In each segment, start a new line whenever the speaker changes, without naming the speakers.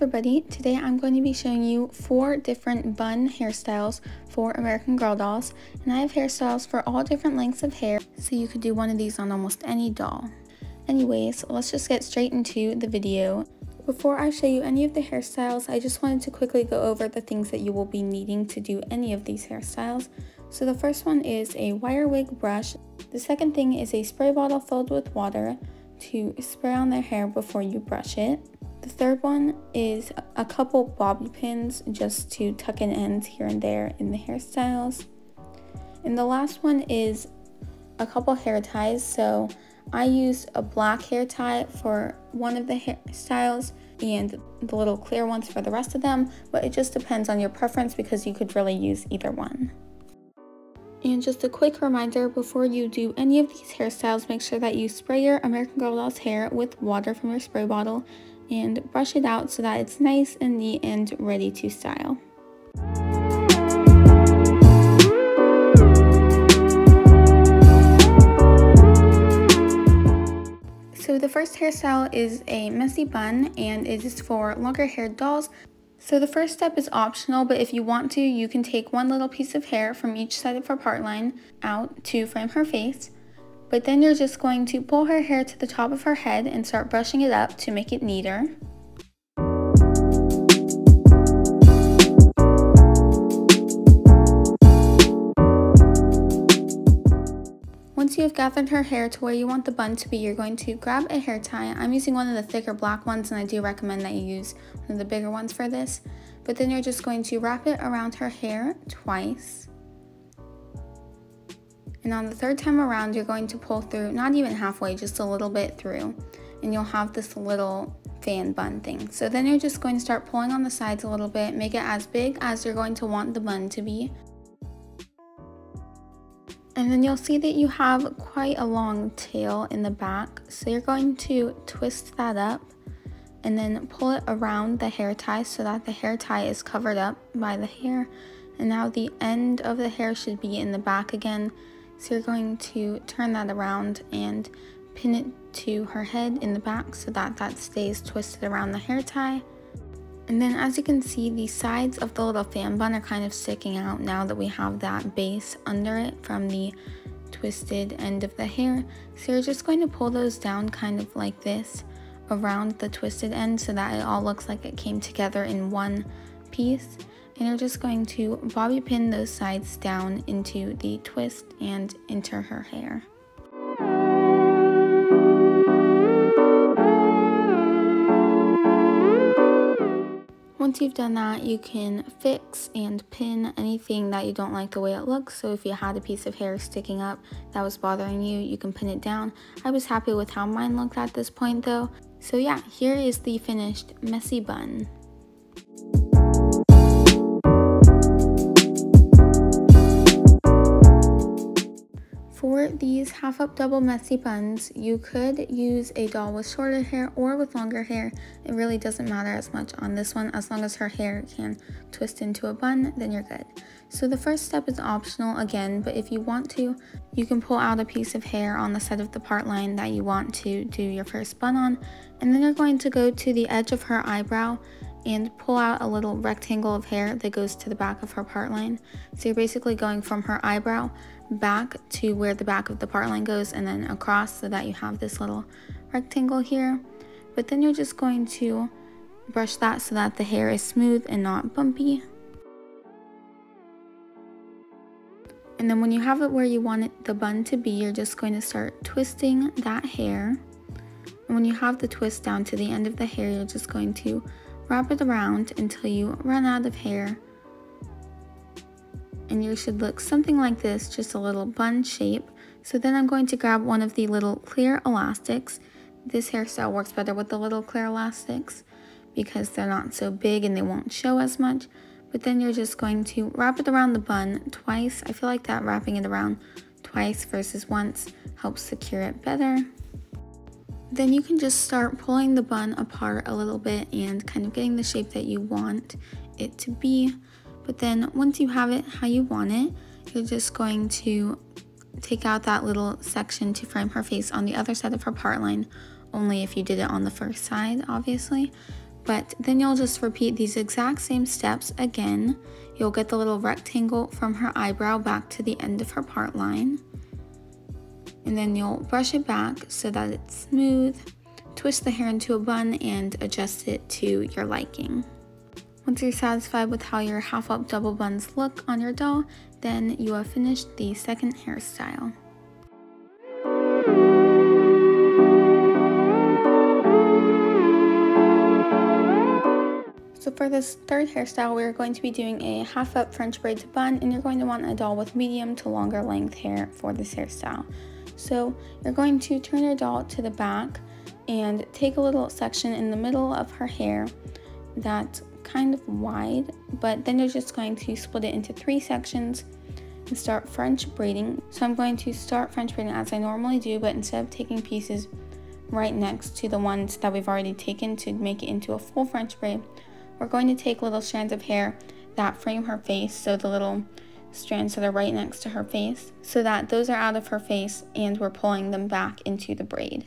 everybody, today I'm going to be showing you 4 different bun hairstyles for American Girl dolls, and I have hairstyles for all different lengths of hair, so you could do one of these on almost any doll. Anyways, let's just get straight into the video. Before I show you any of the hairstyles, I just wanted to quickly go over the things that you will be needing to do any of these hairstyles. So the first one is a wire wig brush. The second thing is a spray bottle filled with water to spray on their hair before you brush it. The third one is a couple bobby pins just to tuck in ends here and there in the hairstyles. And the last one is a couple hair ties. So I used a black hair tie for one of the hairstyles and the little clear ones for the rest of them, but it just depends on your preference because you could really use either one. And just a quick reminder, before you do any of these hairstyles, make sure that you spray your American Girl doll's hair with water from your spray bottle and brush it out so that it's nice and neat and ready to style. So the first hairstyle is a messy bun, and it is for longer haired dolls. So the first step is optional, but if you want to, you can take one little piece of hair from each side of her part line out to frame her face. But then you're just going to pull her hair to the top of her head and start brushing it up to make it neater. Once you have gathered her hair to where you want the bun to be, you're going to grab a hair tie. I'm using one of the thicker black ones, and I do recommend that you use one of the bigger ones for this. But then you're just going to wrap it around her hair twice. And on the third time around, you're going to pull through, not even halfway, just a little bit through. And you'll have this little fan bun thing. So then you're just going to start pulling on the sides a little bit, make it as big as you're going to want the bun to be. And then you'll see that you have quite a long tail in the back. So you're going to twist that up and then pull it around the hair tie so that the hair tie is covered up by the hair. And now the end of the hair should be in the back again. So you're going to turn that around and pin it to her head in the back so that that stays twisted around the hair tie. And then as you can see, the sides of the little fan bun are kind of sticking out now that we have that base under it from the twisted end of the hair. So you're just going to pull those down kind of like this around the twisted end so that it all looks like it came together in one piece. And you're just going to bobby pin those sides down into the twist and into her hair. Once you've done that, you can fix and pin anything that you don't like the way it looks. So if you had a piece of hair sticking up that was bothering you, you can pin it down. I was happy with how mine looked at this point though. So yeah, here is the finished messy bun. For these half up double messy buns, you could use a doll with shorter hair or with longer hair. It really doesn't matter as much on this one. As long as her hair can twist into a bun, then you're good. So the first step is optional again, but if you want to, you can pull out a piece of hair on the side of the part line that you want to do your first bun on. And then you're going to go to the edge of her eyebrow and pull out a little rectangle of hair that goes to the back of her part line. So you're basically going from her eyebrow back to where the back of the part line goes and then across so that you have this little rectangle here. But then you're just going to brush that so that the hair is smooth and not bumpy. And then when you have it where you want the bun to be, you're just going to start twisting that hair. And when you have the twist down to the end of the hair, you're just going to wrap it around until you run out of hair. And you should look something like this, just a little bun shape. So then I'm going to grab one of the little clear elastics. This hairstyle works better with the little clear elastics because they're not so big and they won't show as much. But then you're just going to wrap it around the bun twice. I feel like that wrapping it around twice versus once helps secure it better. Then you can just start pulling the bun apart a little bit and kind of getting the shape that you want it to be. But then once you have it how you want it, you're just going to take out that little section to frame her face on the other side of her part line, only if you did it on the first side, obviously. But then you'll just repeat these exact same steps again. You'll get the little rectangle from her eyebrow back to the end of her part line. And then you'll brush it back so that it's smooth, twist the hair into a bun, and adjust it to your liking. Once you're satisfied with how your half up double buns look on your doll, then you have finished the second hairstyle. So for this third hairstyle, we're going to be doing a half up French braids bun, and you're going to want a doll with medium to longer length hair for this hairstyle. So you're going to turn your doll to the back and take a little section in the middle of her hair that's kind of wide, but then you're just going to split it into 3 sections and start French braiding. So I'm going to start French braiding as I normally do, but instead of taking pieces right next to the ones that we've already taken to make it into a full French braid, we're going to take little strands of hair that frame her face, so the little strands that are right next to her face, so that those are out of her face and we're pulling them back into the braid.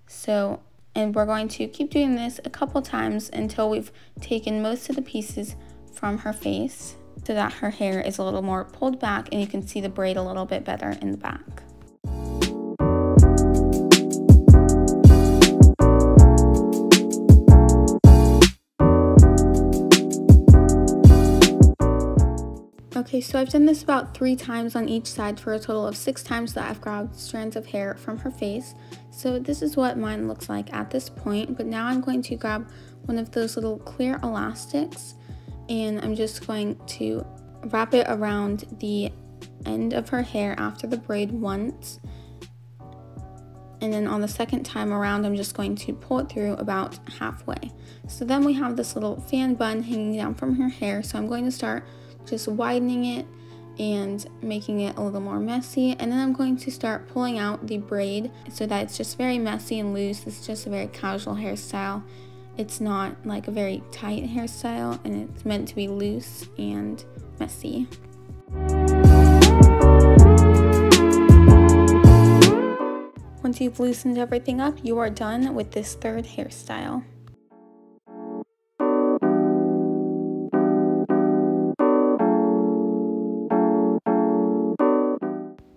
So, and we're going to keep doing this a couple times until we've taken most of the pieces from her face so that her hair is a little more pulled back and you can see the braid a little bit better in the back. Okay, so I've done this about 3 times on each side for a total of 6 times that I've grabbed strands of hair from her face. So this is what mine looks like at this point, but now I'm going to grab one of those little clear elastics and I'm just going to wrap it around the end of her hair after the braid once. And then on the second time around, I'm just going to pull it through about halfway. So then we have this little fan bun hanging down from her hair, so I'm going to start just widening it and making it a little more messy, and then I'm going to start pulling out the braid so that it's just very messy and loose. It's just a very casual hairstyle. It's not like a very tight hairstyle, and it's meant to be loose and messy. Once you've loosened everything up, you are done with this third hairstyle.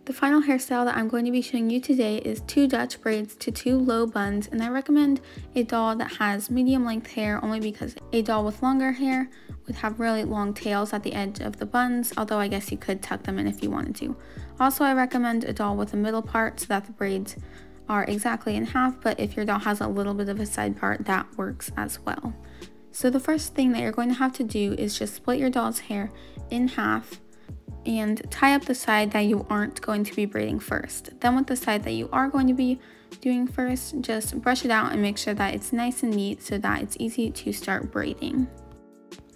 The final hairstyle that I'm going to be showing you today is 2 Dutch braids to 2 low buns, and I recommend a doll that has medium length hair only because a doll with longer hair would have really long tails at the edge of the buns, although I guess you could tuck them in if you wanted to. Also, I recommend a doll with a middle part so that the braids are exactly in half, but if your doll has a little bit of a side part, that works as well. So the first thing that you're going to have to do is just split your doll's hair in half and tie up the side that you aren't going to be braiding first. Then with the side that you are going to be doing first, just brush it out and make sure that it's nice and neat so that it's easy to start braiding.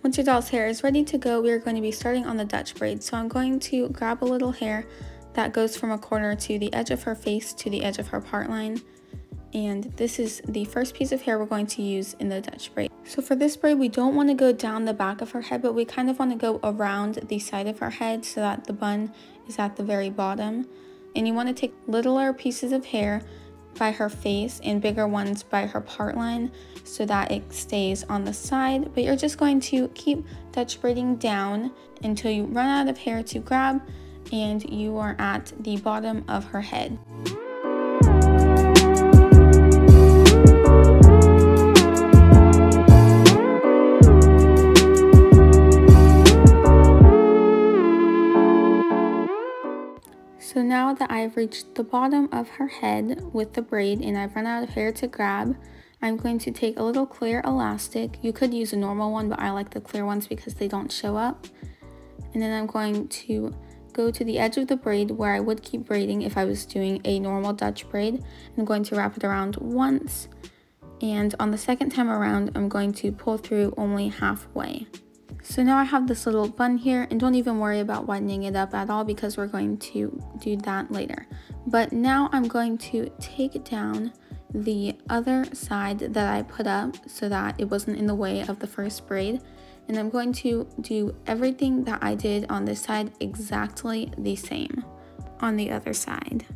Once your doll's hair is ready to go, we are going to be starting on the Dutch braid. So I'm going to grab a little hair that goes from a corner to the edge of her face to the edge of her part line. And this is the first piece of hair we're going to use in the Dutch braid. So for this braid, we don't want to go down the back of her head, but we kind of want to go around the side of her head so that the bun is at the very bottom. And you want to take littler pieces of hair by her face and bigger ones by her part line so that it stays on the side. But you're just going to keep Dutch braiding down until you run out of hair to grab and you are at the bottom of her head. So now that I've reached the bottom of her head with the braid and I've run out of hair to grab, I'm going to take a little clear elastic. You could use a normal one, but I like the clear ones because they don't show up. And then I'm going to go to the edge of the braid where I would keep braiding if I was doing a normal Dutch braid. I'm going to wrap it around once, and on the second time around, I'm going to pull through only halfway. So now I have this little bun here, and don't even worry about widening it up at all because we're going to do that later. But now I'm going to take down the other side that I put up so that it wasn't in the way of the first braid. And I'm going to do everything that I did on this side exactly the same on the other side.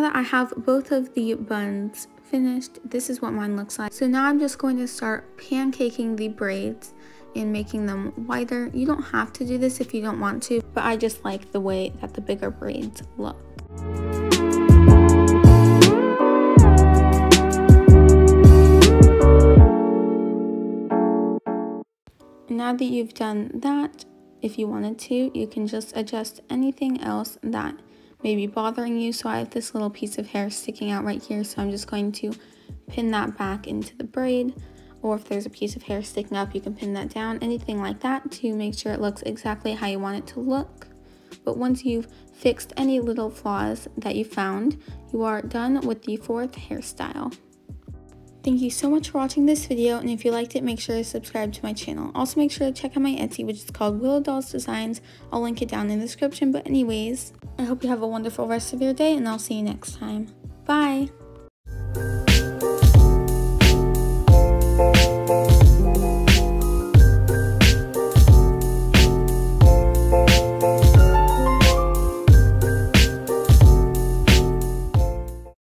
now that I have both of the buns finished, this is what mine looks like. So now I'm just going to start pancaking the braids and making them wider. You don't have to do this if you don't want to, but I just like the way that the bigger braids look. Now that you've done that, if you wanted to, you can just adjust anything else that may be bothering you. So I have this little piece of hair sticking out right here, so I'm just going to pin that back into the braid. Or if there's a piece of hair sticking up, you can pin that down, anything like that, to make sure it looks exactly how you want it to look. But once you've fixed any little flaws that you found, you are done with the fourth hairstyle. Thank you so much for watching this video, and if you liked it, make sure to subscribe to my channel. Also make sure to check out my Etsy, which is called Willow Dolls Designs. I'll link it down in the description. But anyways, I hope you have a wonderful rest of your day, and I'll see you next time. Bye!